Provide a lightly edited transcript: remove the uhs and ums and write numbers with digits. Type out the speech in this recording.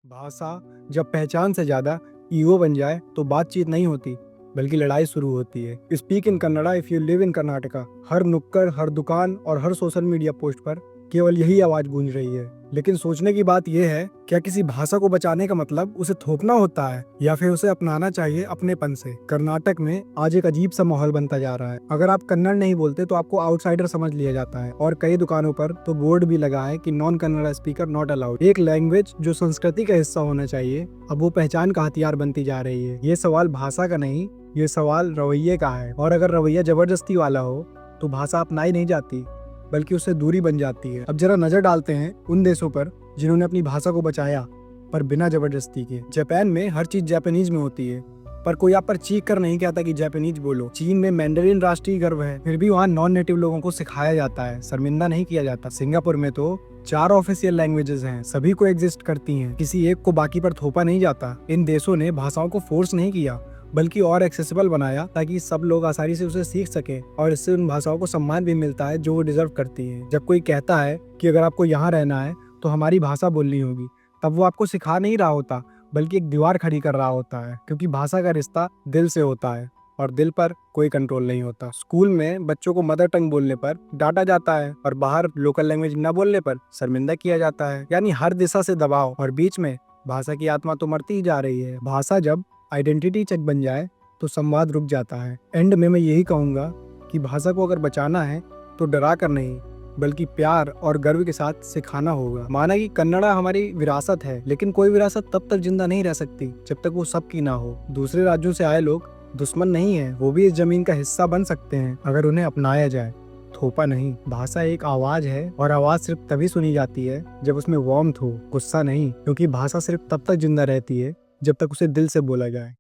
भाषा जब पहचान से ज्यादा ईगो बन जाए तो बातचीत नहीं होती बल्कि लड़ाई शुरू होती है। Speak in Kannada if you live in Karnataka. हर नुक्कड़, हर दुकान और हर सोशल मीडिया पोस्ट पर केवल यही आवाज गूंज रही है। लेकिन सोचने की बात यह है, क्या किसी भाषा को बचाने का मतलब उसे थोपना होता है या फिर उसे अपनाना चाहिए अपनेपन से। कर्नाटक में आज एक अजीब सा माहौल बनता जा रहा है। अगर आप कन्नड़ नहीं बोलते तो आपको आउटसाइडर समझ लिया जाता है और कई दुकानों पर तो बोर्ड भी लगा है कि non Kannada speaker not allowed. एक लैंग्वेज जो संस्कृति का हिस्सा होना चाहिए, अब वो पहचान का हथियार बनती जा रही है। ये सवाल भाषा का नहीं, ये सवाल रवैये का है। और अगर रवैया जबरदस्ती वाला हो तो भाषा अपनाई नहीं जाती बल्कि उससे दूरी बन जाती है। अब जरा नजर डालते हैं उन देशों पर जिन्होंने अपनी भाषा को बचाया पर बिना जबरदस्ती के। जापान में हर चीज जापानीज में होती है पर कोई आप पर चीख कर नहीं कहता कि जापानीज बोलो। चीन में मैंडरिन राष्ट्रीय गर्व है, फिर भी वहाँ नॉन नेटिव लोगों को सिखाया जाता है, शर्मिंदा नहीं किया जाता। सिंगापुर में तो 4 ऑफिशियल लैंग्वेजेस हैं, सभी को एग्जिस्ट करती हैं, किसी एक को बाकी पर थोपा नहीं जाता। इन देशों ने भाषाओं को फोर्स नहीं किया बल्कि और एक्सेसिबल बनाया ताकि सब लोग आसानी से उसे सीख सके और इससे उन भाषाओं को सम्मान भी मिलता है जो वो डिजर्व करती है। जब कोई कहता है कि अगर आपको यहाँ रहना है तो हमारी भाषा बोलनी होगी, तब वो आपको सिखा नहीं रहा होता बल्कि एक दीवार खड़ी कर रहा होता है, क्योंकि भाषा का रिश्ता दिल से होता है और दिल पर कोई कंट्रोल नहीं होता। स्कूल में बच्चों को मदर टंग बोलने पर डांटा जाता है और बाहर लोकल लैंग्वेज न बोलने पर शर्मिंदा किया जाता है। यानी हर दिशा से दबाव और बीच में भाषा की आत्मा तो मरती ही जा रही है। भाषा जब आइडेंटिटी चेक बन जाए तो संवाद रुक जाता है। एंड में मैं यही कहूंगा कि भाषा को अगर बचाना है तो डरा कर नहीं बल्कि प्यार और गर्व के साथ सिखाना होगा। माना कि कन्नड़ा हमारी विरासत है, लेकिन कोई विरासत तब तक जिंदा नहीं रह सकती जब तक वो सबकी ना हो। दूसरे राज्यों से आए लोग दुश्मन नहीं है, वो भी इस जमीन का हिस्सा बन सकते हैं अगर उन्हें अपनाया जाए, थोपा नहीं। भाषा एक आवाज है और आवाज सिर्फ तभी सुनी जाती है जब उसमें वार्मथ हो, गुस्सा नहीं, क्योंकि भाषा सिर्फ तब तक जिंदा रहती है जब तक उसे दिल से बोला जाए।